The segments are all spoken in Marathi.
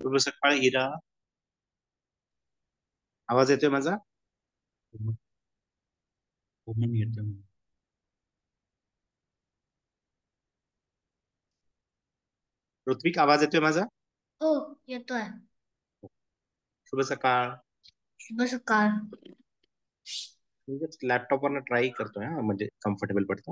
शुभ सकाळ हिरा. आवाज येतोय माझा? कोमन येतं. ऋत्विक, आवाज येतोय माझा? हो, येतोय. शुभ सकाळ. शुभ सकाळ. लॅपटॉप वरनं ट्राय करतोय हा, म्हणजे कम्फर्टेबल पडतो.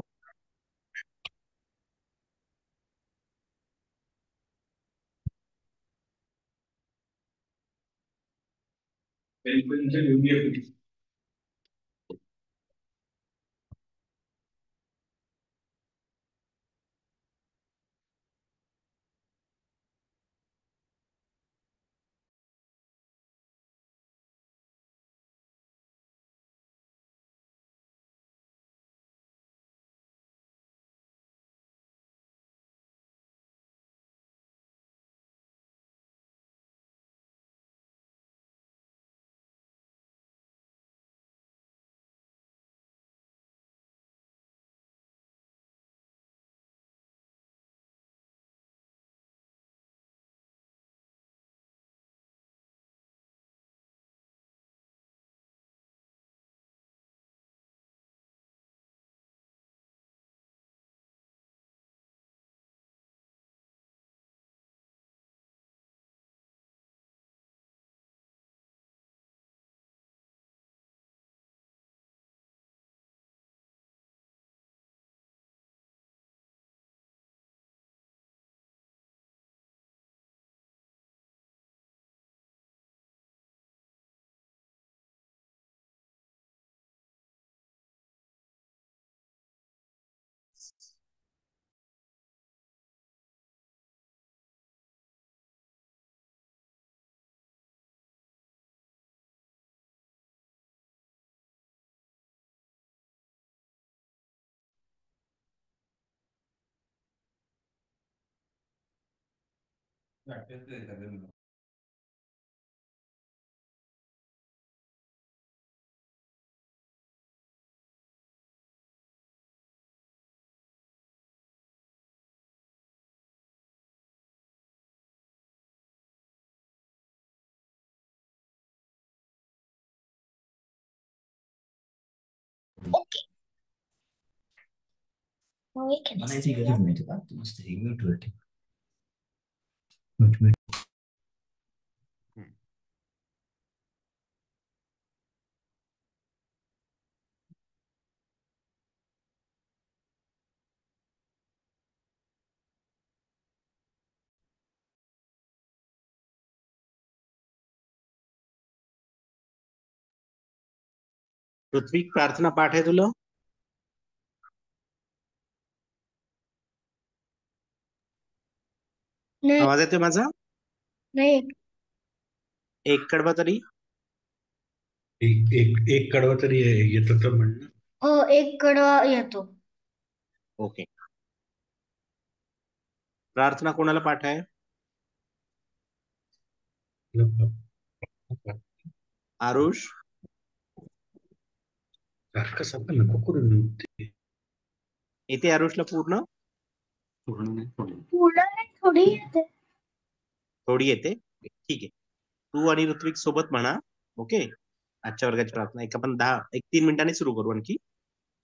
ओके. मग we can म्हणायची see गरज that. नाही तुला, तू मस्त हे म्यूट वर ठेव. म्यूट. हम्म. ऋत्विक, प्रार्थना पाठ आहे तुला? नाही, आवाज येतोय माझा? नाही. एक कडबा तरी. एक एक एक कडवं तरी येतं तर म्हणणं. हो, एक कडवा येतो. ओके. प्रार्थना कोणाला पाठ आहे? आरुष. सारखं सारखं नको करून ते. येते आरुषला पूर्ण? पूर्ण नाही पूर्ण. पूर्ण नाही, थोडी येते. थोडी येते. ठीक आहे. तू आणि ऋत्विक सोबत म्हणा. ओके. आजच्या वर्गाची प्रार्थना एक आपण 3 मिनिटांनी सुरू करू आणखी.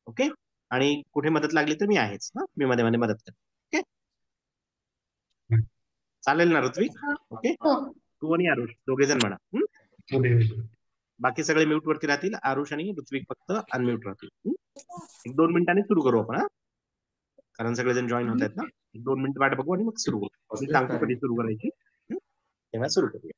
ओके. आणि कुठे मदत लागली तर मी आहेच हा, मी मध्ये मध्ये मदत करतो. ओके. चालेल ना ऋत्विक? ओके. हो. तू आणि आरुष दोघे जण म्हणा. पुढे बाकी सगळे म्यूट वरती राहतील. आरुष आणि ऋत्विक फक्त अनम्यूट राहतील. 1-2 मिनिटांनी सुरू करू आपण हा, कारण सगळेजण जॉईन होत आहेत ना. 1-2 मिनिट वाट बघू आणि मग सुरू करू. मी सांगतो कधी सुरू करायची. तेव्हा सुरू करूया.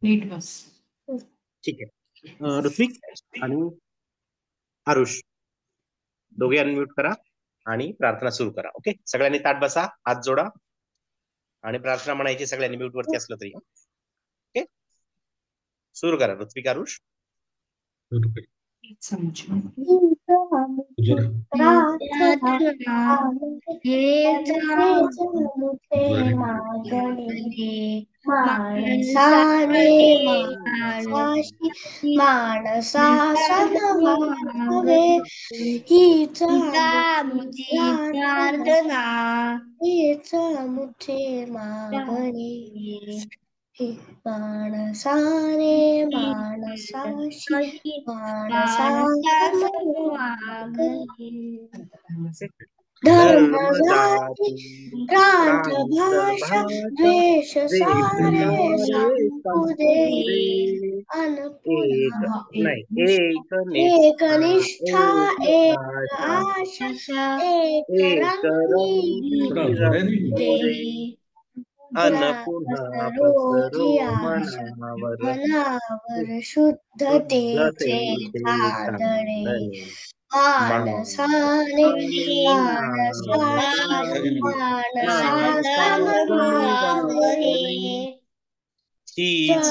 नीट बस. ठीक आहे. ऋत्विक आणि आरुष दोघे अनम्यूट करा आणि प्रार्थना सुरू करा. ओके, सगळ्यांनी ताट बसा, हात जोडा आणि प्रार्थना म्हणायची सगळ्यांनी म्यूट वरती असलं तरी. ओके, सुरू करा. ऋत्विक, आरुष. हीच प्रार्थना हीच मुझे मागणी माणसाने माणसाशी धर्म जाती प्रांत भाषा द्वेष सारे संपुदे एक निष्ठा एक आशा एक रंगी रोगी आशा मनावर शुद्धतेचे धाडणे माणसाने हीच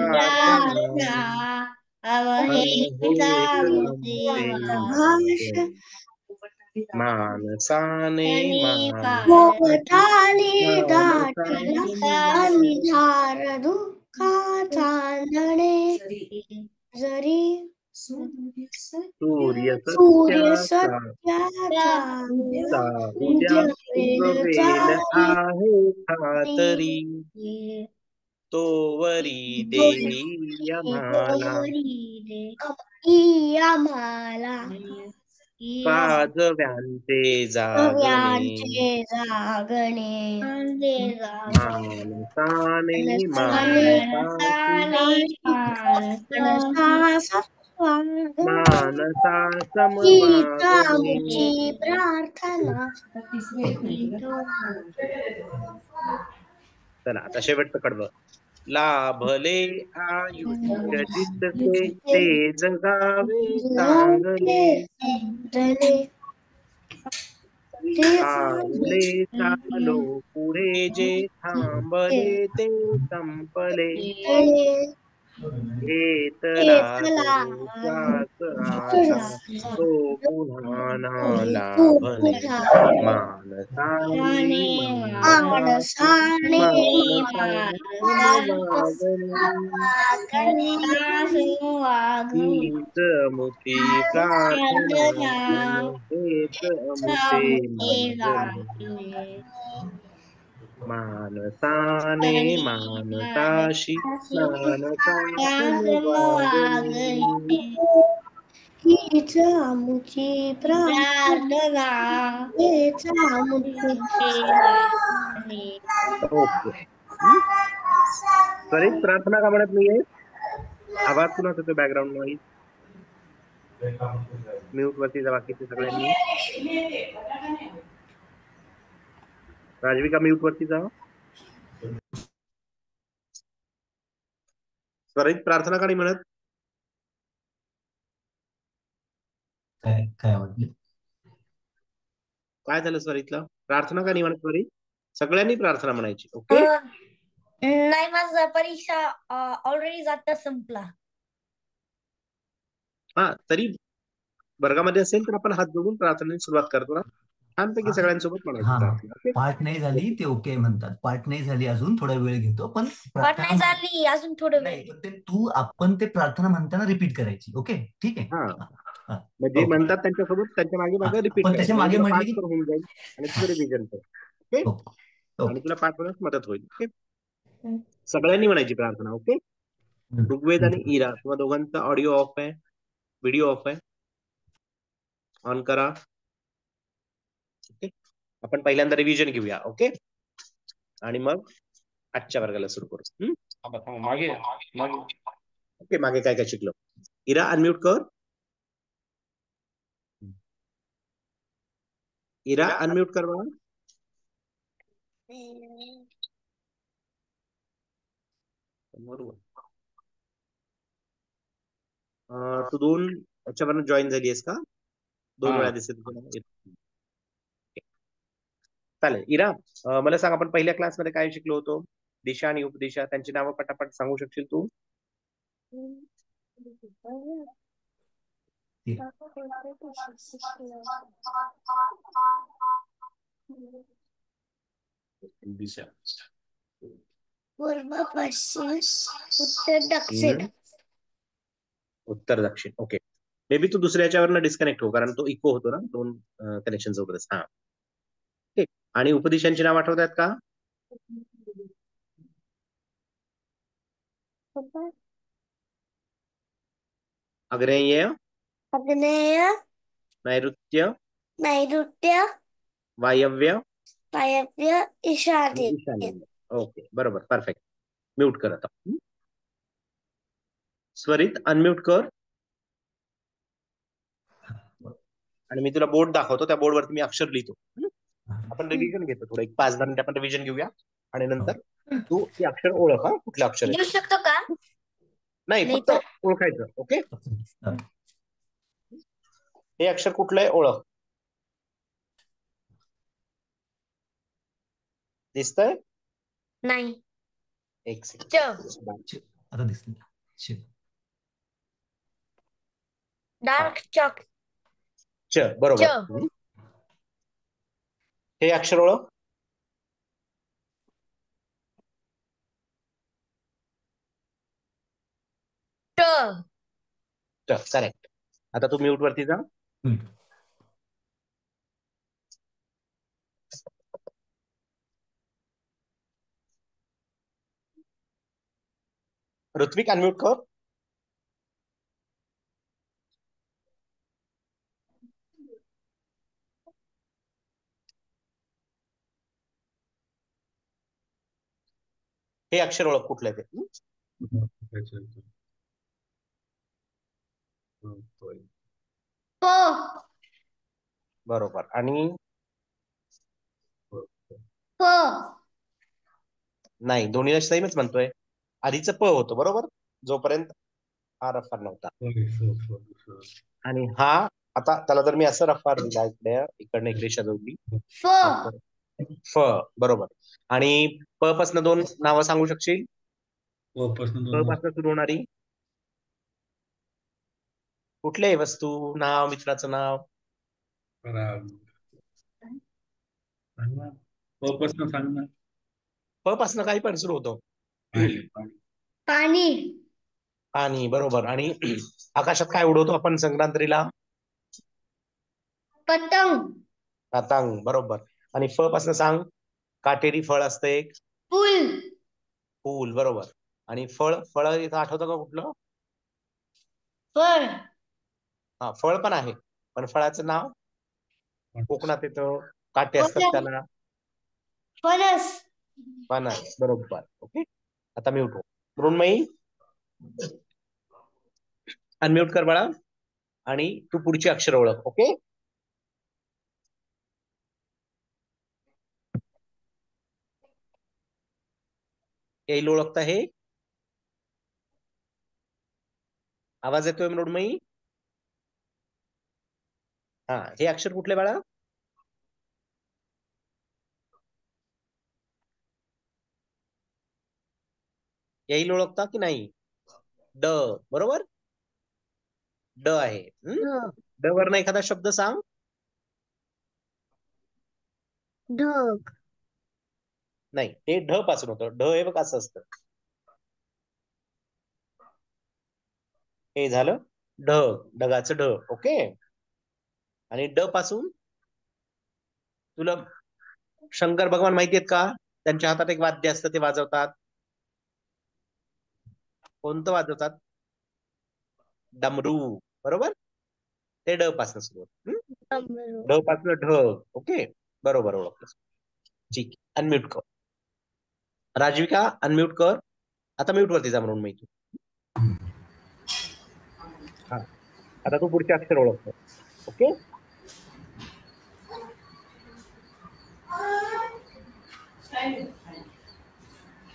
प्रार्थना माणसाने पोपटाने दाटला अंधार दुःखाचा अंधणे जरी सूर्य सत्याचा उद्या वेल आहे खातरी तोवरी देई आम्हाला काजव्यांचे जागणे माणसाने मानसा समवागणे प्रार्थना. चला आता शेवटचं कडवं. लाभले आयुष्य जितके ते जगावे चांगले चालले चालो पुढे जे थांबले ते संपले घेतला श्वास आता तो पुन्हा ना लाभले माणसाने हीच मुठी प्रार्थना हेच अमुते मागणे माणसाने मानसाशी मानसा समवागणे हीच आमुची प्रार्थना हेच आमुची. ओके, सॉरी प्रार्थना का म्हणत नाहीये? आवाज कुणाचा होतो बॅकग्राऊंड नॉईज? म्यूट वरती जा बाकीचे सगळ्यांनी. राजविका म्यूट वरती जा. स्वरित प्रार्थना का नाही म्हणत? काय काय म्हटले? काय झालं स्वरितला? प्रार्थना का नाही म्हणत स्वरित? सगळ्यांनी प्रार्थना म्हणायची. ओके, नाही, माझा परीक्षा ऑलरेडी आता संपला. हा तरी वर्गामध्ये असेल तर आपण हात जोडून प्रार्थनेला सुरुवात करतो ना, छानपैकी सगळ्यांसोबत म्हणायची हा प्रार्थना. ओके, पाठ नाही झाली ते ओके म्हणतात, पाठ नाही झाली अजून थोडा वेळ घेतो, पण पण नाही झाली अजून थोडं नाही, वेळ. पण ते आपण ते प्रार्थना म्हणताना रिपीट करायची. ओके, ठीक आहे. हा हा, म्हणजे ओके. म्हणतात त्यांच्यासोबत त्यांच्या मागे हा, मागे रिपीट पण करायचं त्याच्या म्हणजे मागे तुला म्हटले पाठ की तर होऊन जाईल आणि तुझं रिव्हिजन कर. ओके, ओके आणि तुला पाठ होण्यास मदत होईल. ओके, हम्म. सगळ्यांनी म्हणायची प्रार्थना. ओके, ऋग्वेद आणि इरा किंवा दोघांचा ऑडिओ ऑफ आहे, व्हिडिओ ऑफ आहे, ऑन करा. ओके, आपण पहिल्यांदा रिव्हिजन घेऊया. ओके, आणि मग आजच्या वर्गाला सुरू करू. मागे मागे ओके, मागे काय काय शिकलो? इरा अनम्यूट कर. इरा अनम्यूट कर बाळा. बरोबर. तू 2 याच्यावरनं जॉईन झाली आहेस का? 2 वेळा दिसेल तुला. चालेल. इरा, मला सांग आपण पहिल्या क्लासमध्ये काय शिकलो होतो? दिशा आणि उपदिशा त्यांची नावं पटापट सांगू शकशील तू? दिशा पूर्व, पश्चिम, उत्तर, दक्षिण. उत्तर दक्षिण. ओके, मे बी तू दुसऱ्या याच्यावरनं डिस्कनेक्ट हो, कारण तो इको होतो ना 2 कनेक्शन सोबतच. हा, ठीक. आणि उपदिशांची नाव आठवतात का? आग्नेय, आग्नेय, नैऋत्य, नैऋत्य, वायव्य वायव्य, आणि ईशान्य. ईशान्य. ओके, बरोबर, परफेक्ट. म्यूट कर आता. स्वरित अनम्यूट कर. आणि मी तुला बोर्ड दाखवतो, त्या बोर्डवरती मी अक्षर लिहितो. आपण रिव्हिजन घेतो थोडं, एक 5-10 मिनिटं आपण रिव्हिजन घेऊया आणि नंतर तू ते अक्षर ओळख. हा, कुठलं अक्षर आहे घेऊ ते. शकतो का? नाही, फक्त लिहितो. ओळखायचं. ओके, हे अक्षर कुठलं आहे ओळख. दिसतंय? नाही. एक च. सेकंड. आता दिसलं. Dark chalk. च, बरोबर. हे अक्षर ओळख. ट. करेक्ट. आता तू म्यूट वरती जा. ऋत्विक अनम्यूट कर. हे अक्षर ओळख कुठलं आहे ते. प. बरोबर. आणि प. नाही, दोन्हीला सेमच म्हणतोय. आधीचं प होतं बरोबर, जोपर्यंत हा रफार नव्हता. आणि हा आता त्याला जर मी असं रफार दिला इकडनं एक रेषा जोडली, फ. फ, बरोबर. आणि प पासून 2 नावं सांगू शकशील? प पासून सुरू होणारी कुठल्याही वस्तू, नाव, मित्राचं नाव. प पासून काही पण सुरू होतो. पाणी. पाणी, बरोबर. आणि आकाशात काय उडवतो आपण संक्रांतीला? पतंग. पतंग, बरोबर. आणि फ पासून सांग, काटेरी फळ असतं एक. फूल. फूल, बरोबर. आणि फळ, फळ इथं आठवतं का कुठलं? फळ. हा, फळ पण आहे, पण फळाचं नाव कोकणात येतं, काटे असतात त्याला. फणस. फणस, बरोबर. ओके, आता म्यूट हो. मृण्मयी अनम्यूट कर बाळा, आणि तू पुढची अक्षर ओळख. ओके, येईल ओळखता हे. आवाज येतोय मृण्मयी? हा, हे अक्षर कुठले बाळा? येईल ओळखता की नाही? ड, बरोबर? ड आहे. ड वरनं एखादा शब्द सांग. ढग. नाही, ते ढ पासून होतं. ढ हे बघ असं असतं. हे झालं ढग, ढगाचं ढ. ओके. आणि ड पासून तुला शंकर भगवान माहिती आहेत का? त्यांच्या हातात एक वाद्य असतं, ते वाजवतात. कोणतं वाजवतात? डमरू, बरोबर? ते ड पासून सुरू होतं. ढ पासून ढग. ओके, बरोबर ओळखलं. ठीक, अनम्यूट कर. राजविका अनम्यूट कर. आता म्यूट वरती जा म्हणून माहिती. हा, आता तू पुढचे अक्षर ओळखतो. ओके.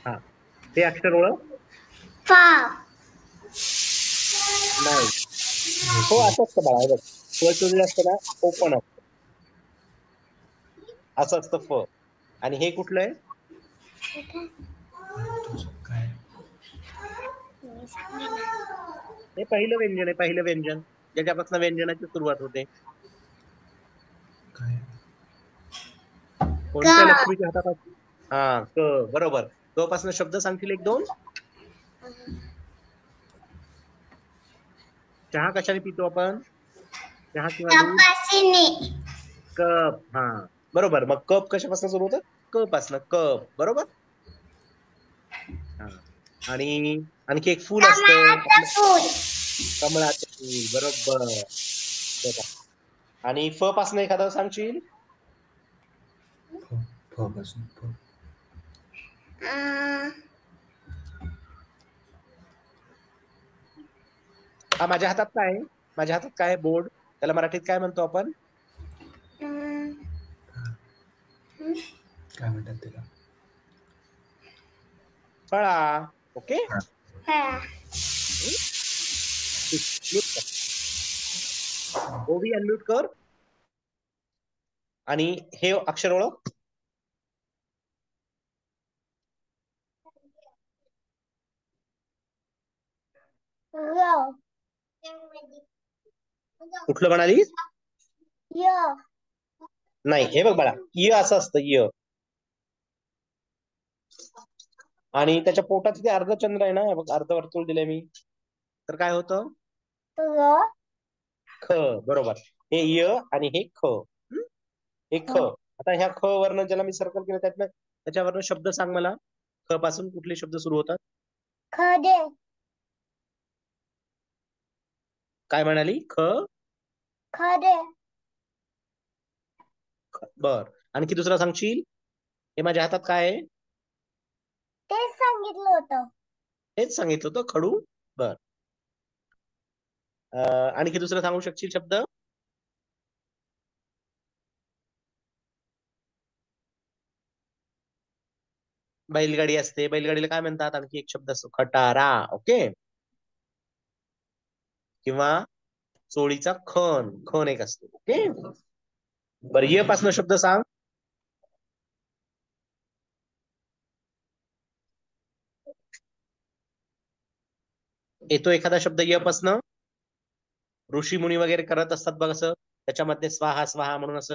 हा, ते अक्षर ओळख. फा. नाही, हो असं असतं बाळा. हे बघ, फळ असतं ना, ओपन असतं, असं असतं फ. आणि हे कुठलं आहे? काय हे पहिलं व्यंजन आहे. पहिलं व्यंजन ज्याच्यापासून व्यंजनाची सुरुवात होते. काय कोणत्या लक्ष्मीच्या हातापासून? हा, क, बरोबर. क पासून शब्द सांगतील एक दोन. चहा कशाने पितो आपण? चहा किंवा दूध? कपाशीने. कप. हा, बरोबर. मग कप कशापासून सुरू होतं? क पासून. कप, बरोबर. हा, आणि आणखी एक फूल असतं आपलं, फूल. कमळाचं फूल, बरोबर. आणि फ पासून एखादं सांगशील? फ फ पासून फ हा, माझ्या हातात काय आहे? माझ्या हातात काय आहे? बोर्ड. त्याला मराठीत काय म्हणतो आपण? काय म्हणतात त्याला? फळा. ओके. फा. ओवी अनम्यूट कर. आणि हे अक्षर ओळख. कुठलं म्हणाली? य. नाही, हे बघ बाळा, य असं असतं, य. आणि त्याच्या पोटात ते अर्धचंद्र आहे ना, बघ, अर्धवर्तुळ दिलंय मी. तर काय होतं? ख, बरोबर. हे य आणि हे ख. हे ख. आता ह्या ख वर्ण ज्याला मी सर्कल केलं त्याच्यावरनं शब्द सांग मला. ख पासून कुठले शब्द सुरू होतात? खडे. काय म्हणाली? ख. खडे. बर. आणखी दुसरा सांगशील? हे माझ्या हातात काय आहे? तेच सांगितलं होतं. हेच सांगितलं होतं, खडू. बर. आणखी दुसरं सांगू शकशील शब्द? बैलगाडी असते, बैलगाडीला काय म्हणतात? आणखी एक शब्द असतो, खटारा. ओके. किंवा चोळीचा खण. खण एक असतो. ओके. बरं, य पासून शब्द सांग. येतो एखादा शब्द य पासन? ऋषी मुनी वगैरे करत असतात बघ असं, त्याच्यामध्ये स्वाहा स्वाहा म्हणून असं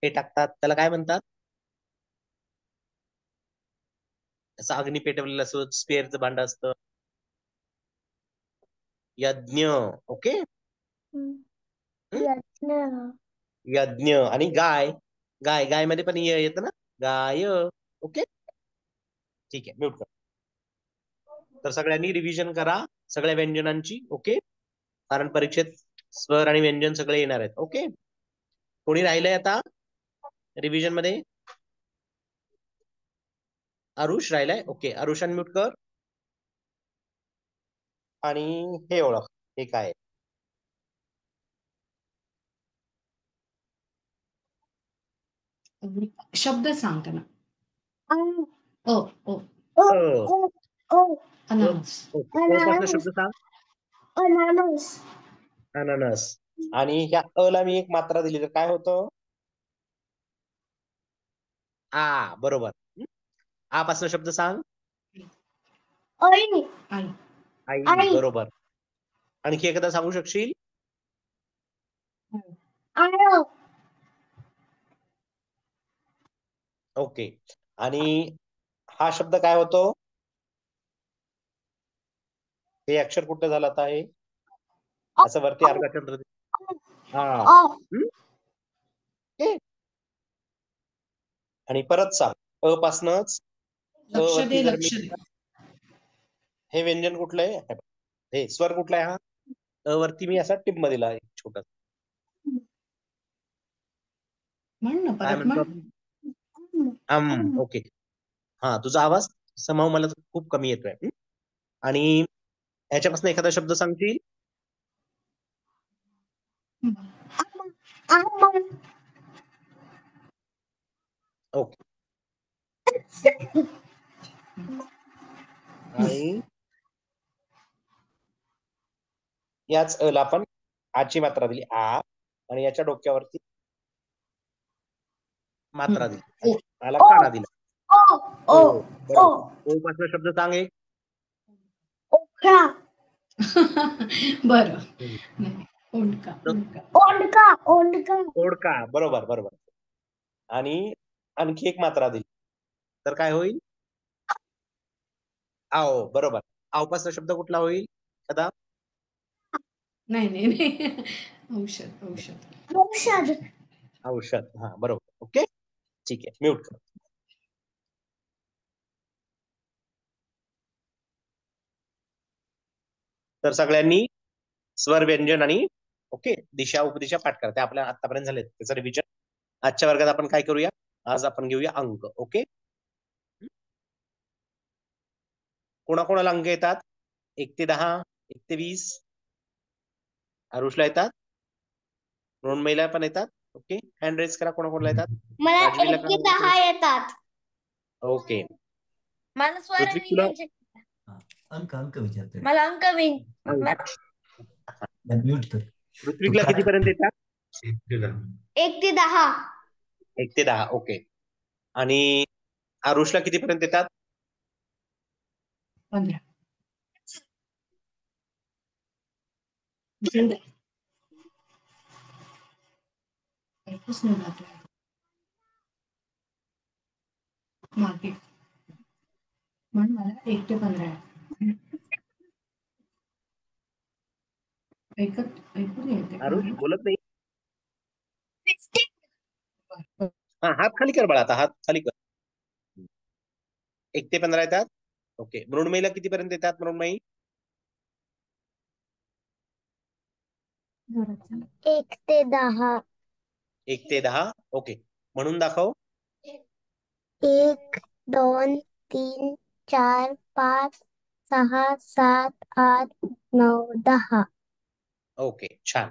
हे टाकतात, त्याला काय म्हणतात? असं अग्नी पेटवलेलं असं स्पेअरचं भांड असतं. यज्ञ. ओके. यज्ञ. आणि गाय. गाय, गाय मध्ये पण य येतं ना, गाय. ओके. ठीक आहे, म्यूट कर. तर सगळ्यांनी रिव्हिजन करा सगळ्या व्यंजनांची. ओके. कारण परीक्षेत स्वर आणि व्यंजन सगळे येणार आहेत. ओके. कोणी राहिलंय आता रिव्हिजन मध्ये? आरुष राहिलाय. ओके, आरुष अनम्यूट कर. आणि हे ओळख, हे काय? शब्द सांगते ना. ओ ओ अ. अननस. ओके, शब्द सांग. अननस अननस. आणि ह्या अला मी एक मात्रा दिली तर काय होतं? आ. बरोबर. आ पासून शब्द सांग. आई आई. आई. आई. बरोबर. आणखी एखादा सांगू शकशील? आळो ओके. आणि हा शब्द काय होतो? हे अक्षर कुठं झालं आता हे? असं वरती अर्धा चंद्र. हा. अ ओके. आणि परत सांग अ पासनच. अ लक्ष वरती दे, जर मी लक्ष दे. हे व्यंजन कुठलं आहे? हे स्वर कुठला आहे हा? अ वरती मी असा टिप दिला एक छोटा. म्हण ना, काय परत म्हणतो म्हण. आपण? ओके. हा, तुझा आवाज समाव मला खूप कमी येतोय. आणि ह्याच्यापासून एखादा शब्द सांगतील? आम ओके. आणि याच अला आपण आची मात्रा दिली आ, आणि याच्या डोक्यावरती मात्रा दिली. आला काना दिला. ओ ओ. ओ बरोबर. ओ पासून शब्द सांग एक. ओखळा बरं. नाही, ओंडका. ओंडका ओंडका ओढका. बरोबर बरोबर. आणि आणखी एक मात्रा दिली तर काय होईल? आओ. बरोबर. आव पासून शब्द कुठला होईल सदा? नाही नाही नाही. औषध औषध. औषध औषध. हा, बरोबर. ओके. ठीक आहे, म्यूट कर. तर सगळ्यांनी स्वर, व्यंजन आणि ओके दिशा उपदिशा पाठ करा. ते आपल्या आतापर्यंत झाले. त्याचं रिव्हिजन आजच्या वर्गात आपण काय करूया? आज आपण घेऊया अंक. ओके. कोणाकोणाला अंक येतात? 1 ते 10, 1 ते 20. आरुषला येतात, मृण्मयीला पण येतात. ओके, हँड रेज करा कोणाकोणाला येतात. मला राजवीला 1 ते 10 येतात. ओके. मला स्वर ऋत्विक आणि तुला व्यंजन अंक अंक विचारतोय. मला अंक म्यूट कर. ऋत्विकला कितीपर्यंत येतात? 1 ते 10. 1 ते 10 1 ते 10. ओके. आणि आरुषला कितीपर्यंत येतात? 15. झेंडा. ऐकूच नाही जात आहे. मागे. म्हण मला 1 ते 15 आहे. ऐकू नाही येते का आरुष मला? बोलत नाही. हा, हात खाली कर बाळा. आता हात खाली कर. 1 ते 15 येतात. ओके. मृण्मयीला कितीपर्यंत येतात? मृण्मयी 1 ते 10 1 ते 10. ओके, म्हणून दाखव. 1 2 3 4 5 6 7 8 9 10 ओके, छान.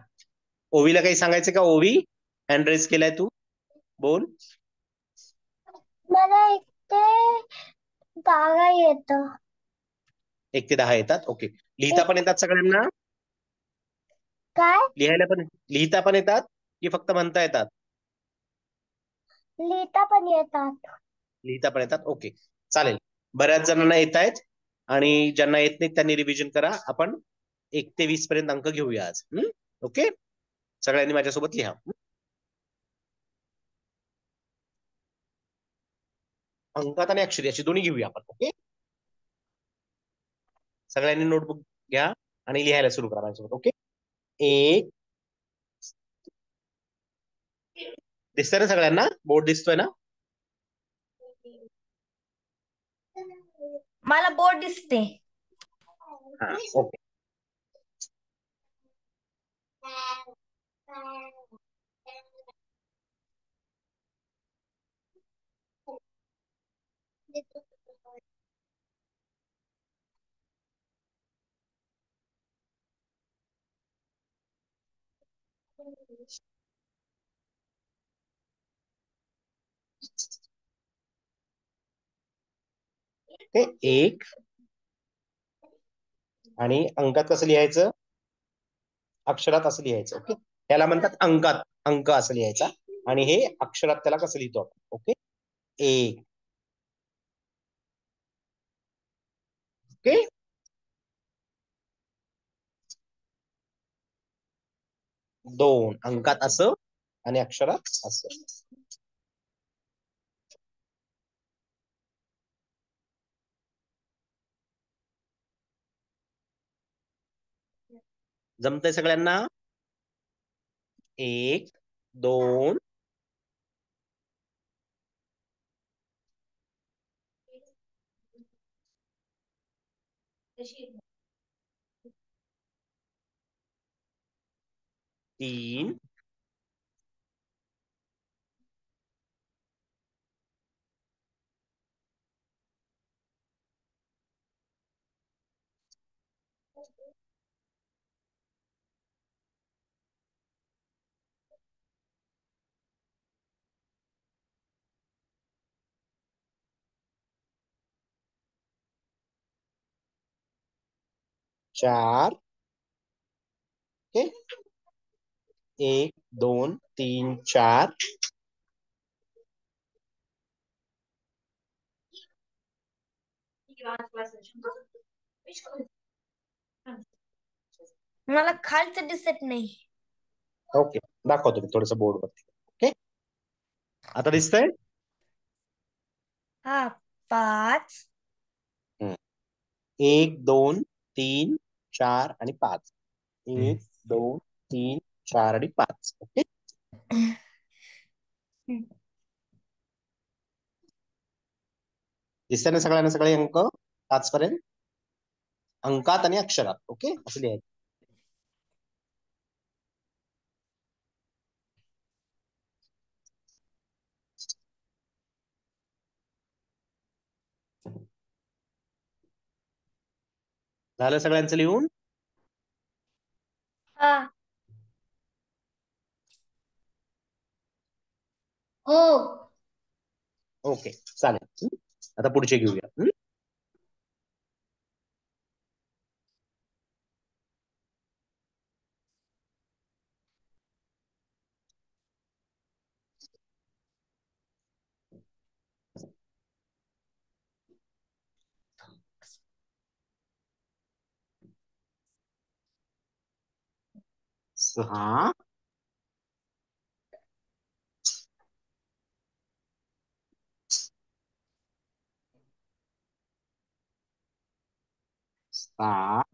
ओवीला काही सांगायचं का? ओवी, हँड रेज केलाय तू, बोल. मला 1 ते 12 येतं. 1 ते 10 येतात. ओके. लिहिता पण येतात सगळ्यांना? काय लिहिता पण येतात की फक्त म्हणता येतात? लिहिता पण येतात. लिहिता पण येतात. ओके, चालेल. बऱ्याच जणांना येत आहेत, आणि ज्यांना येत नाहीत त्यांनी रिव्हिजन करा. आपण 1 ते 20 पर्यंत अंक घेऊया आज. ओके, सगळ्यांनी माझ्यासोबत लिहा. अंकात आणि अक्षरी अशी दोन्ही घेऊया आपण. ओके, सगळ्यांनी नोटबुक घ्या आणि लिहायला सुरू करा माझ्यासोबत. ओके. 1. दिसतंय ना सगळ्यांना? बोर्ड दिसतोय ना? मला बोर्ड दिसते. हा, ओके. ओके, 1. आणि अंकात कसं लिहायचं? अक्षरात असं लिहायचं. ओके, त्याला म्हणतात अंकात अंक असं लिहायचा. आणि हे अक्षरात त्याला कसं लिहितो आपण. ओके, 1. ओके, 2 अंकात असं आणि अक्षरात असं. जमतंय सगळ्यांना. 1, 2, 3, 4. ओके, 1, 2, 3, 4. मला खालचं दिसत नाही. ओके, दाखवतो मी थोडस बोर्डवरती. ओके, आता दिसतंय. हा 5 1, 2, 3, 4 आणि 5. 1, Yes. 2, 3, 4 आणि 5. ओके, दिसतंय ना सगळ्यांना सगळे अंक 5 पर्यंत अंकात आणि अक्षरात. ओके, असं लिहायचं. झालं सगळ्यांचं लिहून. हा हो ओके, चालेल. आता पुढचे घेऊया. 6, 7,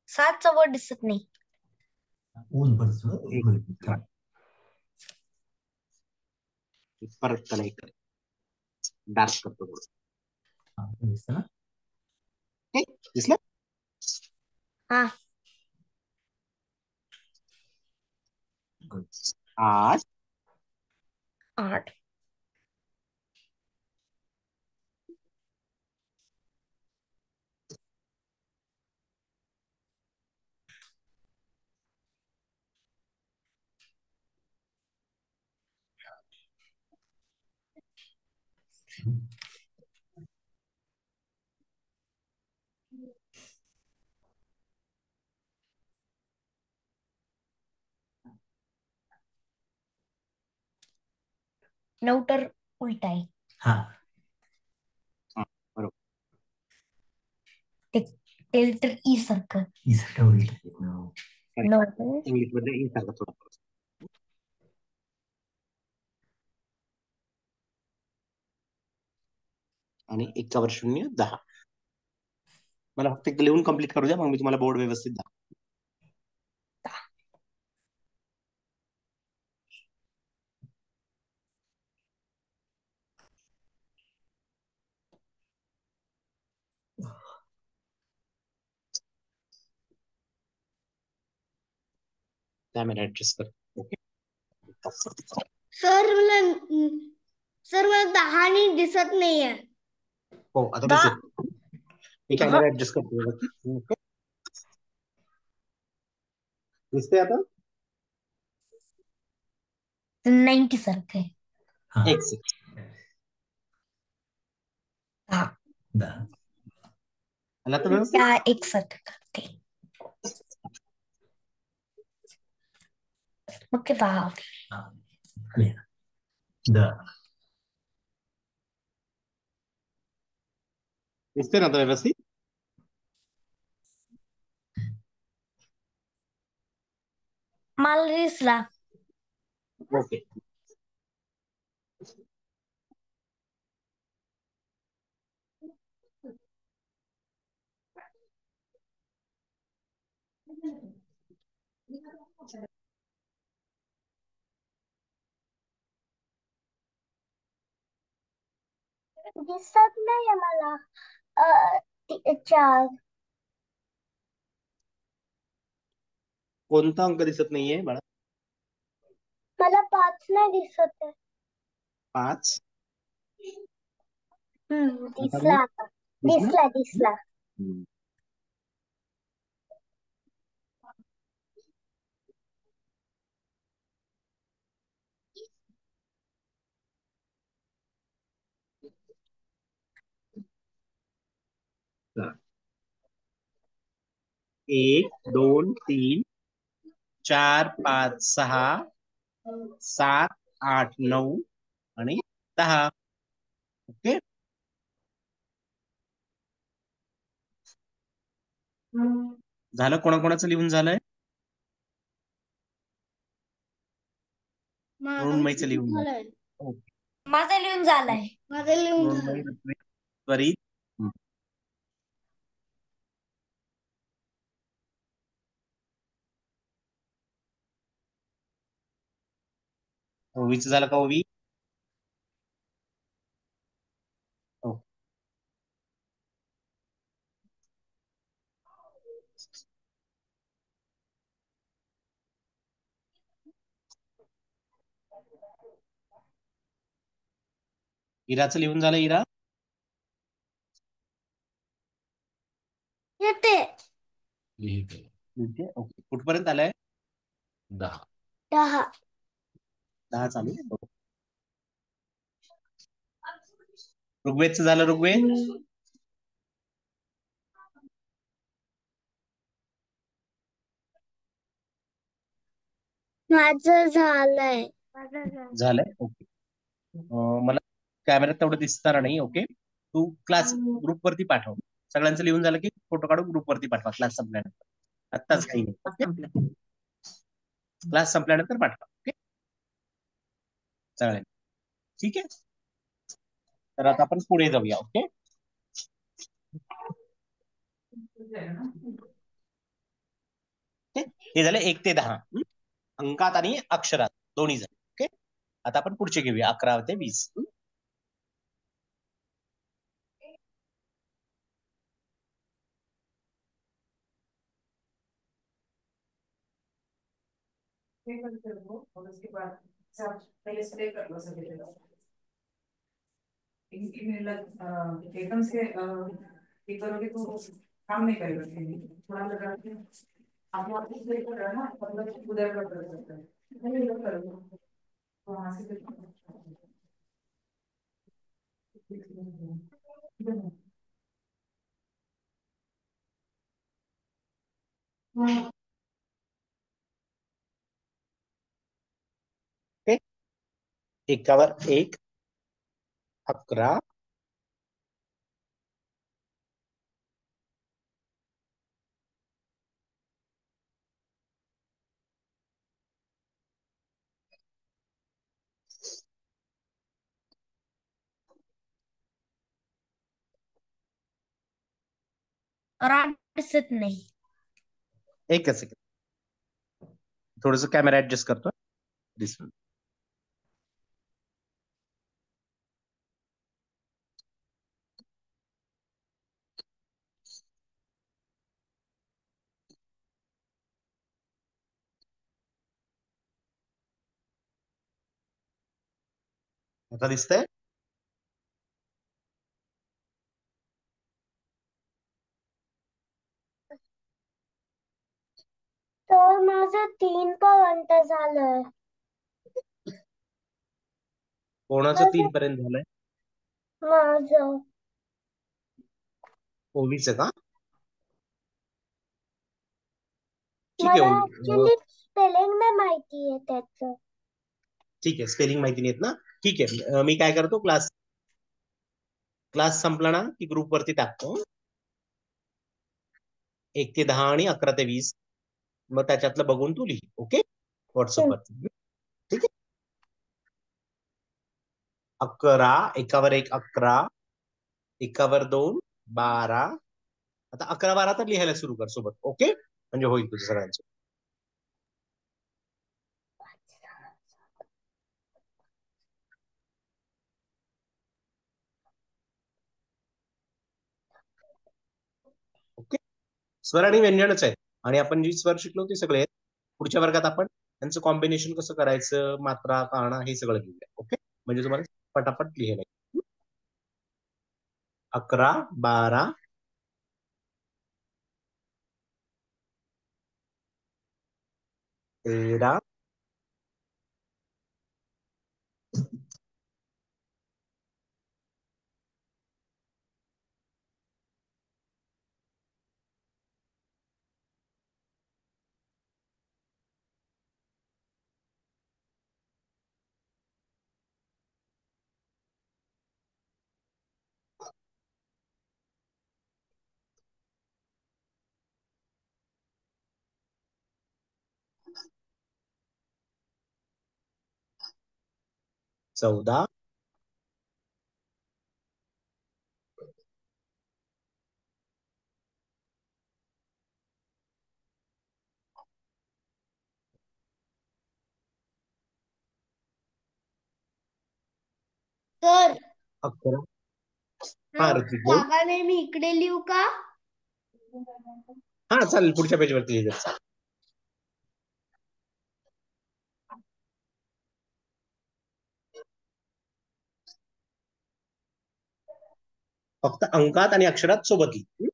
7चा वर दिसत नाही. ऊन पडतं. एक मिनिट थांब. परत त्याला एक डार्क करतो थोडं. हा, हे दिसतं ना. ओके, दिसलं. हा 8, 8 9 तर उलट आहे. हा, बरोबर. ते तर ई सारखं. इसरटा उलट आहे. No. 9 इंग्लिश मध्ये ई सारखं थोडं. आणि 1 वर 0, 10. मला फक्त एक लिहून कंप्लीट करू द्या, मग मी तुम्हाला बोर्ड व्यवस्थित दाखवतो. कॅमेरा ऍडजस्ट करतो. ओके, सर मला 10 दिसत नाहीये. हो आता दहा. दिसेल. मी कॅमेरा ऍडजस्ट करतो व्यवस्थित. ओके, दिसतंय आता. 90 सारखं आहे. हा. एक सेकंड. 10. आला तर व्यवस्थित? त्या एक सेकंड करते. मग ते 10. हा. लिहा. 10. दिसते ना आता व्यवस्थित? मला दिसला. ओके. दिसत नाहीये मला 4. कोणता अंक दिसत नाहीये बाळा? मला 5 नाही दिसत आहे. 5. दिसला आता. दिसला. हम्म. चला. 1 2 3 4 5 6 7 8 9 आणि 10. ओके. झालं? कोणाकोणाचं लिहून झालंय? मृण्मयीचं लिहून झालंय. ओके. माझं लिहून झालंय. मृण्मयी, ऋत्विक, त्वरित. ओवीचं झालं का ओवी? हो. इराचं लिहून झालं इरा? येते. लिहिते. लिहिते? ओके. कुठपर्यंत आलंय? 10. 10. 10 चालू आहे? हो. ऋग्वेदचं झालं ऋग्वेद? माझं झालंय. झालंय? ओके. मला कॅमेऱ्यात तेवढं दिसणार नाही. ओके. तू क्लास ग्रुप वरती पाठव. सगळ्यांचं लिहून झालं की फोटो काढून ग्रुप वरती पाठवा क्लास संपल्यानंतर. आत्ताच काही नाही. ओके? क्लास संपल्यानंतर पाठवा. ओके. चालेल. ठीक आहे. तर आता आपण पुढे जाऊया. ओके. हे झाले 1 ते 10 अंकात आणि अक्षरात दोन्ही झाले. ओके. आता आपण पुढचे घेऊया 11 ते 20. और उसके बाद सब पहले स्प्रे कर लो सभी जगह एकदम से ये करोगे तो काम नहीं करेगा थोड़ा लगा के आप वहाँ पे स्प्रे कर रहे हो ना मतलब उधर का कर सकते हैं नहीं इधर करो तो वहाँ से हाँ ओके. एकावर 1 11 राम दिसत नाही. एकच सेकंड. थोडस कॅमेरा ऍडजस्ट करतो. दिसून आता दिसतंय? तर माझं 3 पर्यंत झालंय. कोणाचं 3 पर्यंत झालंय? माझं ओवीचं का? ठीक आहे मला ओवी. ऍक्च्युली स्पेलिंग नाही माहिती आहे त्याचं. ठीक आहे, स्पेलिंग माहिती नाहीत ना. ठीक आहे, मी काय करतो, क्लास क्लास संपला ना की ग्रुप वरती टाकतो 1 ते 10 आणि 11 ते 20. मग त्याच्यातलं बघून तू लिही. ओके, व्हॉट्सअपवरती. ठीक आहे. 11, एकावर 1 11, एकावर 2 12. आता 11 12 तर लिहायला सुरू कर सोबत. ओके, म्हणजे होईल तुझं सगळ्यांचं. ओके, स्वर आणि व्यंजनच आहेत आणि आपण जी स्वर शिकलो ते सगळे आहेत. पुढच्या वर्गात आपण त्यांचं कॉम्बिनेशन कसं करायचं, मात्रा काना हे सगळं घेऊया. ओके, म्हणजे तुम्हाला पटापट लिहायला येईल. 11 12 13 14 सर 11. हा ऋतिक बोल. जागा नाही, मी इकडे लिहू का? हा चालेल, पुढच्या पेजवरती लिहिलं चालेल. फक्त अंकात आणि अक्षरात सोबत लिही.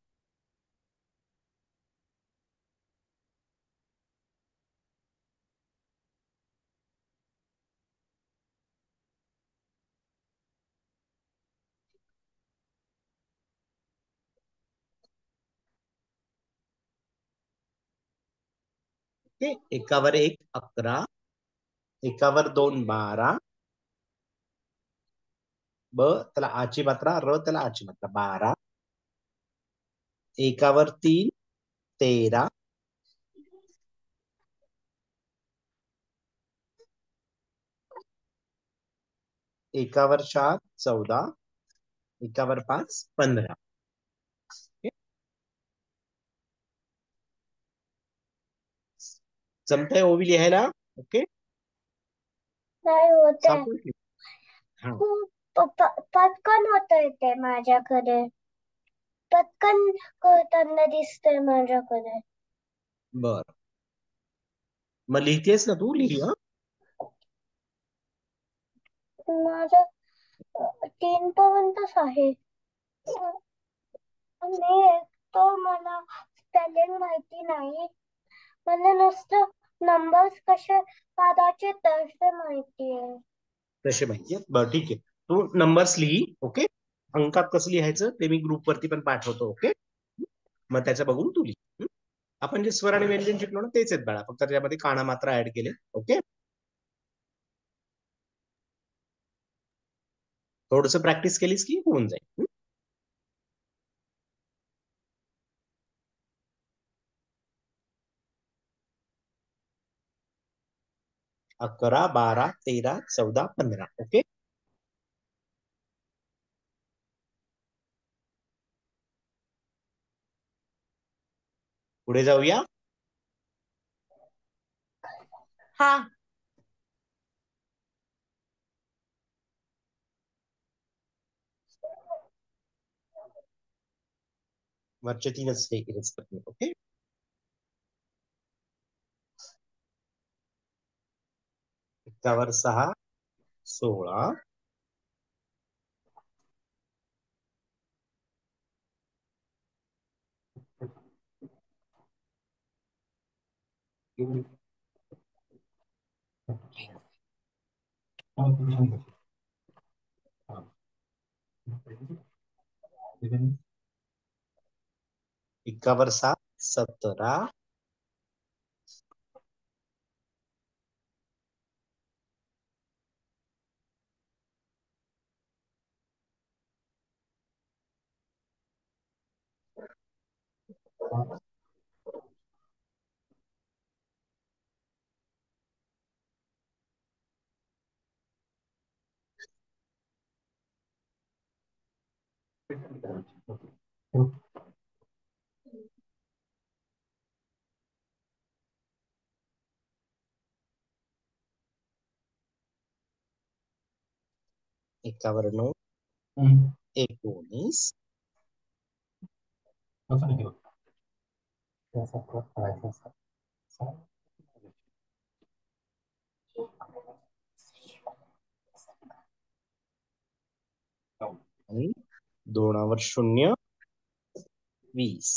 ओके, एकावर 1 11, एकावर 2 12, ब त्याला आची मात्रा, र त्याला आची मात्रा 12, एकावर 3 13, एकावर 4 14, एकावर 5 15. ओके? जमतंय ओवी लिहायला? ओके, नाही होत आहे. सापडून ठेव. हा खूप पटकन होत ते माझ्याकडे. पटकन करताना दिसतंय माझ्याकडे. बर, मग लिहितेस ना तू, लिही. हा माझं 3 पर्यंतच आहे. मी तो मला स्पेलिंग माहिती नाही. मला नुसतं नंबर्स कसे काढायचे तसे माहिती आहे. तसे माहितीये. बरं ठीक आहे, तू नंबर्स लिही. ओके, अंकात कसं लिहायचं ते मी ग्रुप वरती पण पाठवतो. ओके, मग त्याचं बघून तू लिही. आपण जे स्वर आणि व्यंजन शिकलो ना तेच आहेत बाळा, फक्त त्याच्यामध्ये काना मात्रा ऍड केले. ओके, थोडस प्रॅक्टिस केलीस की होऊन जाईल. 11 12 13 14 15. ओके, पुढे जाऊया. हा, वरचे तीनच हे इरेज करतो. ओके, एकावर 6 16, एकावर 7 17 एकावर 9 19 आणि 2वर 0 20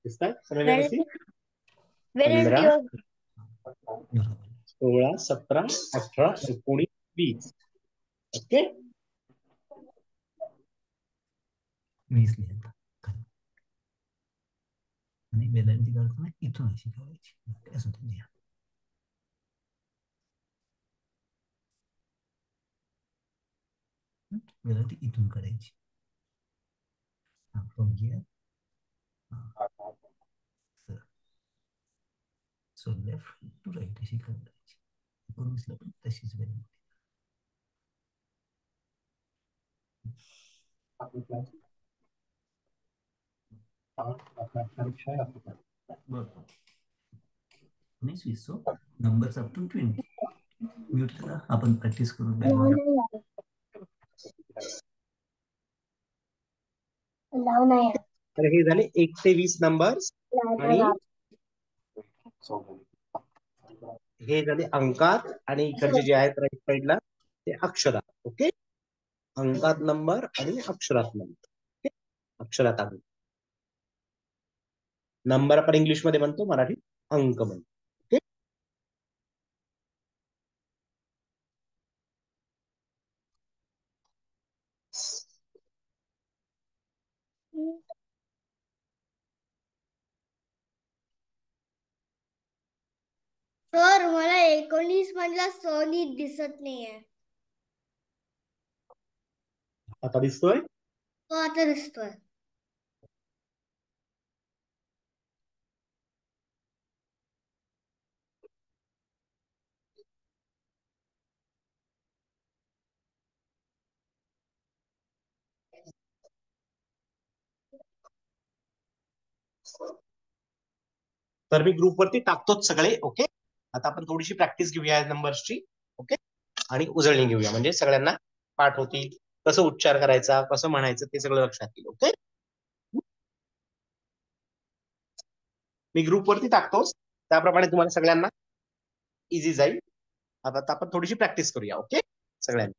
दिसताय सगळे व्यवस्थित? 15 16 17 18 19 20 ओके. 20 लिहिलं आणि वेलांटी काढताना इथून अशी करायची असं तुम्ही वेलांटी इथून काढायची. from here. So left to right अशी करायची. 19ला पण तशीच वेलांटी. Next we saw numbers up to 20. Mute करा आपण प्रॅक्टिस करू. तर हे झाले 1 ते 20 नंबर्स आणि हे झाले अंकात आणि इकडचे जे आहेत राईट साइडला ते अक्षरात. ओके, अंकात नंबर आणि अक्षरात नंबर. ओके, अक्षरात अंक. नंबर आपण इंग्लिश मध्ये म्हणतो, मराठीत अंक म्हणतो. ओके, सर मला 19 मधला स नीट दिसत नाहीये. आता दिसतोय? हो आता दिसतोय. तर मी ग्रुपवरती टाकतोच सगळे. ओके, आता आपण थोडीशी प्रॅक्टिस घेऊया या नंबर्सची. ओके, आणि उजळणी घेऊया म्हणजे सगळ्यांना पाठ होतील. कसं उच्चार करायचा, कसं म्हणायचं ते सगळं लक्षात येईल. ओके, मी ग्रुपवरती टाकतोच, त्याप्रमाणे तुम्हाला सगळ्यांना इझी जाईल. आता आपण थोडीशी प्रॅक्टिस करूया. ओके, सगळ्यांनी.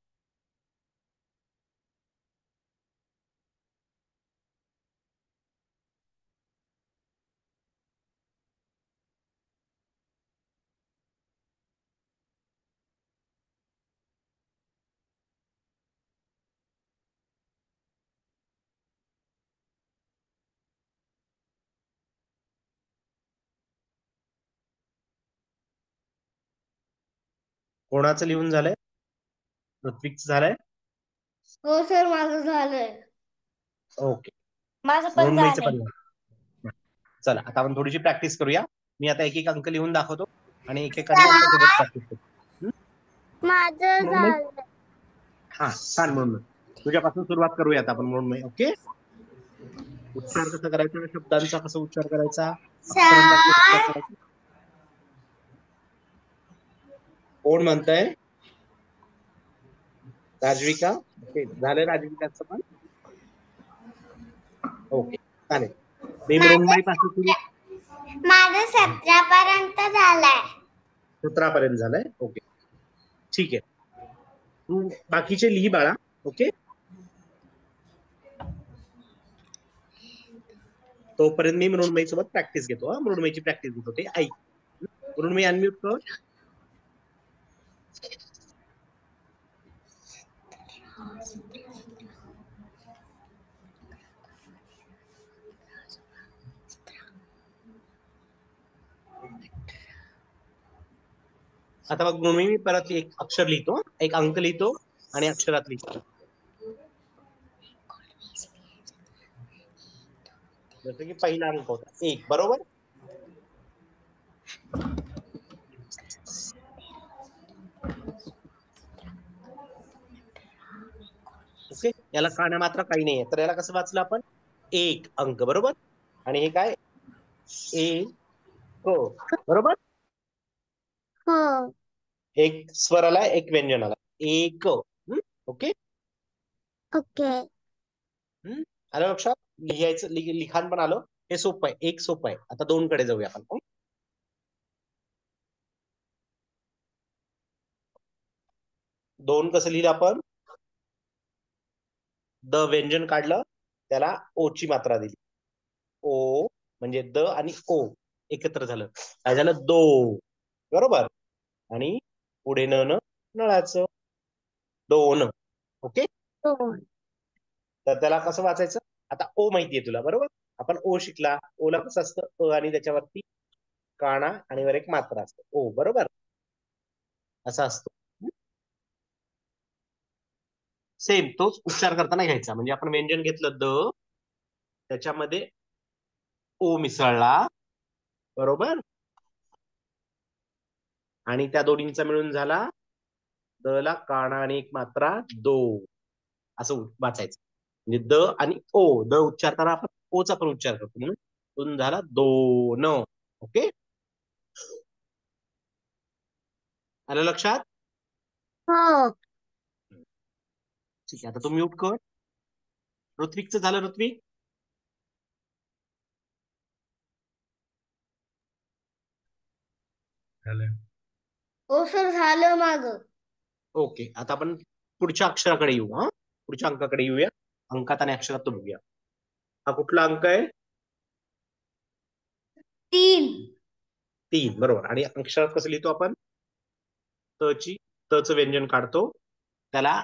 कोणाचं लिहून झालंय? ऋत्विकचं झालंय? हो सर माझं झालंय. ओके, माझं पण मृण्मयीचं झालंय. पण. चला आता आपण थोडीशी प्रॅक्टिस करूया. मी आता एक एक अंक लिहून दाखवतो आणि एकेकाने आमच्यासोबत प्रॅक्टिस करू. माझं झालंय. हा छान. म्हणून तुझ्यापासून सुरुवात करूया आता आपण. मृण्मयी, ओके. उच्चार कसा करायचा, शब्दांचा कसा उच्चार करायचा, अक्षरांचा कसा उच्चार करायचा. कोण म्हणतंय? राजविका. ओके, झालं राजविकाचं पण. ओके, चालेल. मी मृण्मयी पासून सुरू. माझं 17 पर्यंत झालंय. 17 पर्यंत झालंय. ओके, ठीक आहे. तू बाकीचे लिही बाळा. ओके, तोपर्यंत मी मृण्मयी सोबत प्रॅक्टिस घेतो. मृण्मयीची प्रॅक्टिस घेतो, ते ऐक. मृण्मयी अनम्यूट कर. आता बघ मृण्मयी, मी परत एक अक्षर लिहितो, एक अंक लिहितो आणि अक्षरात लिहितो. जसं की पहिला अंक होता 1, बरोबर. ओके, याला काना मात्र काही नाहीये, तर याला कसं वाचलं आपण? 1 अंक, बरोबर. आणि हे काय? 1 बरोबर. हो. एक स्वर आला, एक व्यंजन आला, 1. Okay okay. आलं लक्षात? लिहायचं लिखाण पण आलं. हे सोपं आहे, 1 सोपं आहे. आता 2 कडे जाऊया आपण. 2 कसं लिहिलं आपण? द व्यंजन काढलं, त्याला ओ ची मात्रा दिली. ओ म्हणजे द आणि ओ एकत्र झालं, काय झालं? दो, बरोबर. आणि पुढे न नळाचं, दोन. ओके, दोन. तर त्याला कसं वाचायचं? आता ओ माहितीये तुला, बरोबर. आपण ओ शिकला. ओला कसं असतं? आणि त्याच्यावरती काना आणि वर एक मात्रा असते, ओ, बरोबर. असा असतो. सेम तोच उच्चार करताना घ्यायचा. म्हणजे आपण व्यंजन घेतलं द, त्याच्यामध्ये ओ मिसळला, बरोबर. आणि त्या दोन्हींचा मिळून झाला द ला काना आणि एक मात्रा दो, असं वाचायचं. म्हणजे द आणि ओ, द उच्चारताना आपण ओचा पण उच्चार करतो, म्हणून झाला दोन. ओके, आलं लक्षात? हो. ठीक आहे, आता तू म्यूट कर. ऋत्विकचं झालं? ऋत्विक झालं. हो सर, झालं माझं. ओके, आता आपण पुढच्या अक्षराकडे येऊ. पुढच्या अंकाकडे येऊया. अंकात आणि अक्षरात तो बघूया. हा कुठला अंक आहे? 3, बरोबर. आणि अक्षरात कसं लिहितो आपण? तचं व्यंजन काढतो, त्याला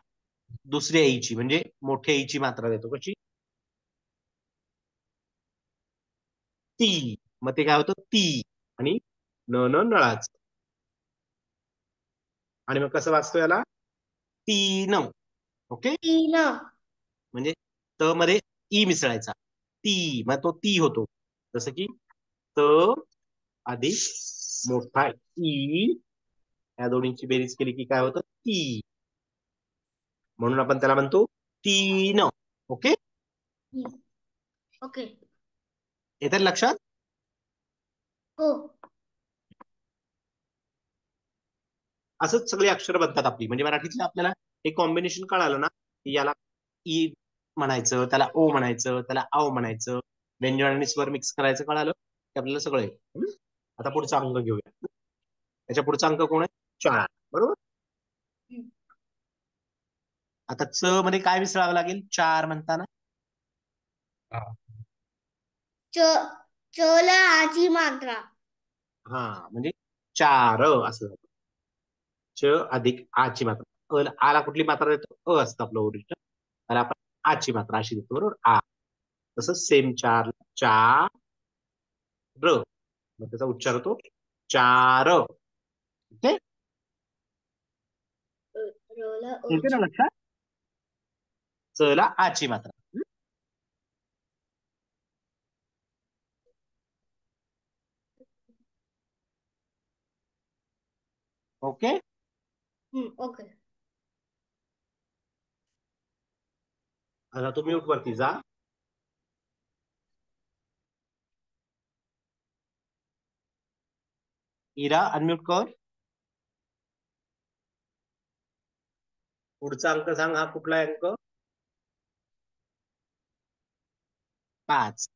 दुसऱ्या ईची म्हणजे मोठ्या ईची मात्रा देतो. कशी? ती. मग ते काय होतं? ती. आणि नळाच. आणि मग कसं वाचतो याला? 3. ओके, 3. म्हणजे त मध्ये ई मिसळायचा, ती. मग तो ती होतो. जसं की त अधिक मोठा ई, या दोन्हींची बेरीज केली की काय होतं? ती. म्हणून आपण त्याला म्हणतो 3. Okay, okay. येतं लक्षात? हो. असंच सगळी अक्षर बनतात आपली. म्हणजे मराठीतलं आपल्याला एक कॉम्बिनेशन कळालं ना, की याला ई म्हणायचं, त्याला ओ म्हणायचं, त्याला आव म्हणायचं, व्यंजन आणि स्वर मिक्स करायचं, कळालं की आपल्याला सगळं आहे. आता पुढचा अंक घेऊया. त्याच्या पुढचा अंक कोण आहे? 4, बरोबर. आता च मध्ये काय मिसळावं लागेल 4 म्हणताना? च ला आची मात्रा. म्हणजे 4 असं. च अधिक आची मात्रा. आला कुठली मात्रा देतो? अ असतं आपलं ओरिजिनल. त्याला आपण आची मात्रा अशी देतो, बरोबर. आ. तसं सेम 4 र, मग त्याचा उच्चार होतो 4. ओके, येते ना लक्षात? च ला आची मात्रा. Okay, okay. आता तू म्यूट वरती जा. इरा अनम्यूट कर. पुढचा अंक सांग. हा कुठला आहे अंक? 5.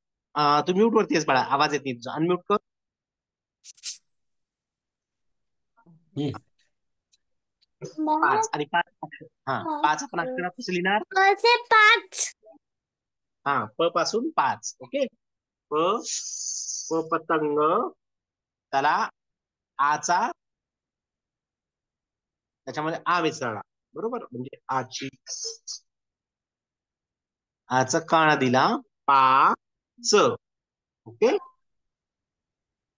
तू म्यूट वरती आहेस बाळा, आवाज येत नाही तुझा. अनम्यूट कर. 5 आणि 5 5 आपण अक्षरात कसं लिहिणार? 5. प पासून 5. ओके, प पतंग, त्याला आचा त्याच्यामध्ये आ मिसळला, बरोबर, म्हणजे आची, आचा काना दिला, पा च, ओके,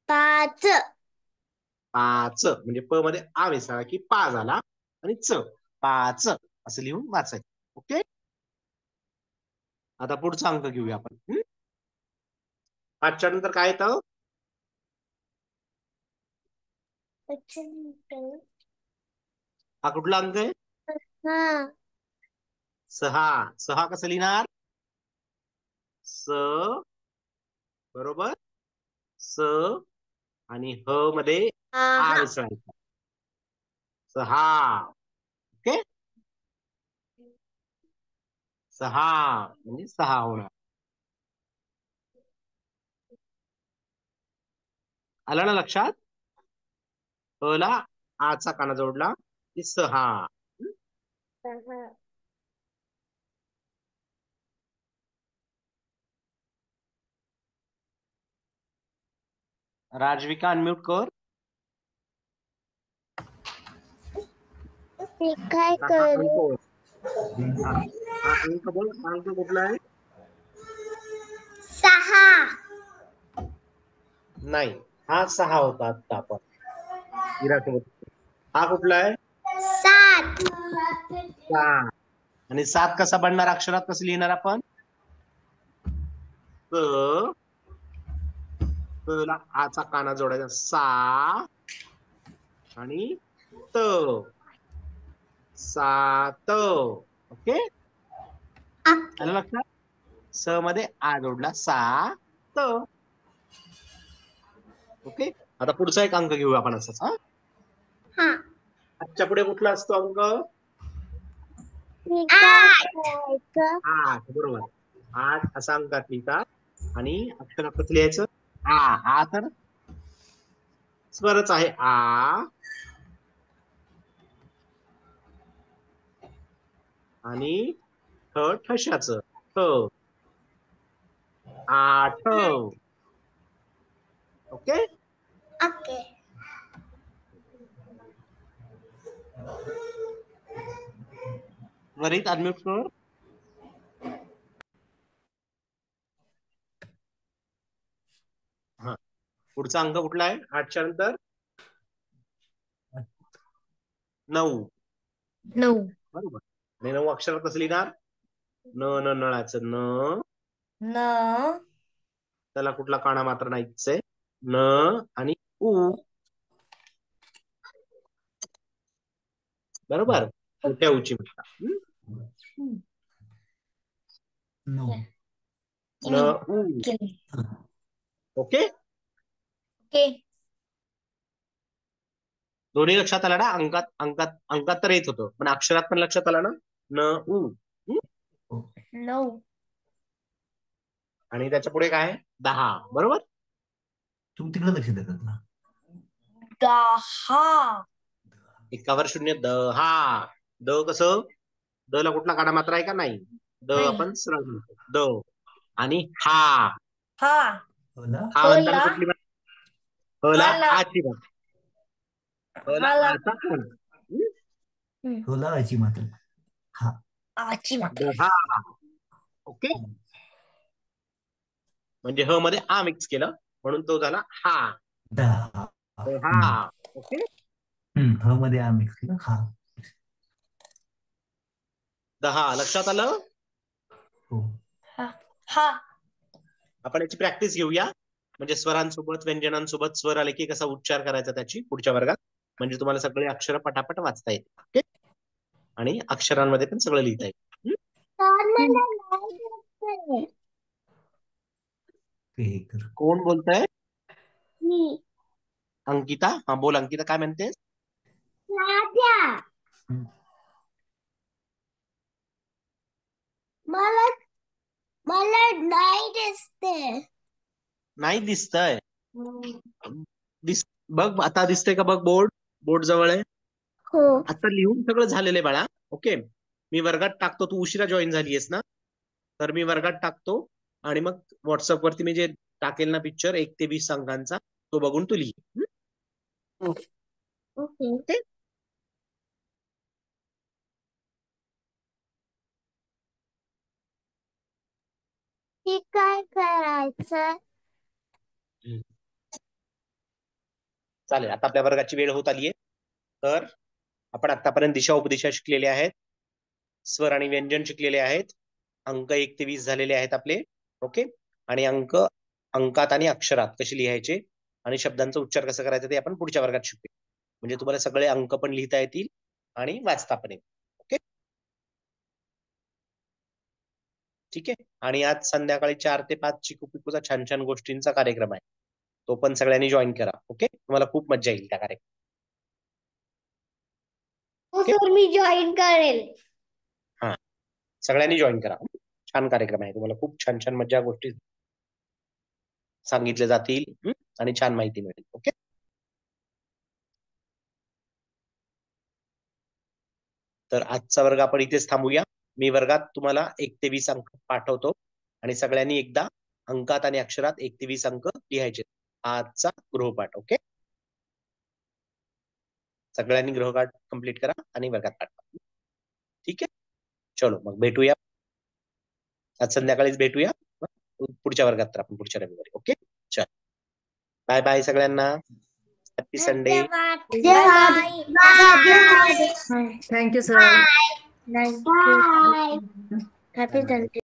पाच, पाच म्हणजे प मध्ये आ मिसळला की पा झाला आणि च, पाच असं लिहून वाचायचं. ओके, आता पुढचा अंक घेऊया आपण. 5च्या नंतर काय येतं? हा कुठला अंक आहे? 6. 6 कसं लिहिणार? स, बरोबर, स आणि ह मध्ये आ मिसळायचा, 6. ओके, 6 म्हणजे 6 होणार. आलं ना लक्षात? अ ला आचा काना जोडला की 6. राजविका अनम्यूट कर. मी काय हा करू? अंक, हा अंक बोल, अंक कुठला आहे? 6. नाही, हा 6 होता आता आपण इरासोबत. हा कुठला आहे? 7. 7. आणि 7 कसा बनणार, अक्षरात कसं लिहिणार आपण? क, क ला आचा काना जोडायचा, सा आणि त, 7. ओके, आलं लक्षात? स मध्ये आ जोडला, 7. ओके, आता पुढचा एक अंक घेऊया आपण असाच. हा, आजच्या पुढे कुठला असतो अंक? मी काय करायचं? 8. बरोबर, 8 असा अंकात लिहितात आणि अक्षरात कसं लिहायचं? आ. आ तर स्वरच आहे, आ, आणि ठ ठशाचं, ठ, 8. Okay, okay. त्वरित अनम्यूट कर. हा, पुढचा अंक कुठला आहे 8च्या नंतर? 9. 9. बरोबर, आणि 9 अक्षरात कसं लिहिणार? न नळाचं न, त्याला कुठला काना मात्र नाहीच आहे, न आणि उ, बरोबर, मोठ्या उची म्हणतात. नो. न उ. Okay, okay. दोन्ही लक्षात आलं ना? अंकात अंकात अंकात तर येत होतं, पण अक्षरात पण लक्षात आलं ना? न उ. 9. आणि त्याच्या पुढे काय आहे? 10. बरोबर, तुम्ही तिकडे लक्ष देतात ना. 10. 1 0 10. द कसं? द ला कुठला काना मात्र आहे का? नाही. द नाही. आपण सरळ म्हणतो, द. आणि हा, हा. होला हा म्हणताना कुठली मात्रा? ह ला हाला. आची मात्रा, ह ला हाला. आचा काना, होला याची मात्र. हा, आची मात्रा. 10. ओके, म्हणजे ह मध्ये आ मिक्स केलं म्हणून तो झाला हा. 10. 10. ओके, ह मध्ये आ मिक्स केलं, हा. 10 लक्षात आलं? हो. हा. आपण याची प्रॅक्टिस घेऊया, म्हणजे स्वरांसोबत व्यंजनांसोबत स्वर आले की कसा उच्चार करायचा त्याची पुढच्या वर्गात, म्हणजे तुम्हाला सगळे अक्षर पटापट वाचता येईल. ओके, आणि अक्षरांमध्ये पण सगळं लिहिता येईल. ते कर. कोण बोलतंय? अंकिता. हा बोल अंकिता, काय म्हणतेस? मला मला नाही दिसते. नाही दिसतंय? बघ आता दिसतंय का? बघ, बोर्ड, बोर्ड जवळ आहे. हो. आता लिहून सगळं झालेलं आहे बाळा. ओके, मी वर्गात टाकतो. तू उशिरा जॉईन झालीयस ना, तर मी वर्गात टाकतो आणि मग व्हॉट्सअप वरती मी जे टाकेल ना पिक्चर 1 ते 20 अंकांचा, तो बघून तू लिही. ओके. हे काय करायचं? चालेल. आता आपल्या वर्गाची वेळ होत आलीये. तर आपण आतापर्यंत दिशा उपदिशा शिकलेले आहेत, स्वर आणि व्यंजन शिकलेले आहेत, अंक 1 ते 20 झालेले आहेत आपले. ओके. आणि अंकात आणि अक्षरात कसे लिहायचे आणि शब्दांचा उच्चार कसा करायचा ते आपण पुढच्या वर्गात शिकू. म्हणजे तुम्हाला सगळे अंक पण लिहिता येतील आणि वाचता पण येईल. ओके. ठीक आहे. आणि आज संध्याकाळी 4 ते 5 चिकू पिकूचा छान छान गोष्टींचा कार्यक्रम आहे. तो पण सगळ्यांनी जॉईन करा. ओके. तुम्हाला खूप मजा येईल त्या कार्यक्रमात. हो सर, मी जॉईन करेल. हा, सगळ्यांनी जॉईन करा. छान कार्यक्रम आहे. तुम्हाला खूप छान छान मजा गोष्टी सांगितल्या जातील आणि छान माहिती मिळेल. ओके. तर आजचा वर्ग आपण इथेच थांबूया. मी वर्गात तुम्हाला 1 ते 20 अंक पाठवतो आणि सगळ्यांनी एकदा अंकात आणि अक्षरात 1 ते 20 अंक लिहायचे. आजचा गृहपाठ. ओके. सगळ्यांनी गृहपाठ कंप्लीट करा आणि वर्गात पाठवा. ठीक आहे. चलो मग भेटूया आज संध्याकाळीच भेटूया पुढच्या वर्गात. तर आपण पुढच्या रविवारी. ओके. चल, बाय बाय सगळ्यांना. Happy Sunday. Thank you sir. Bye. Happy Sunday.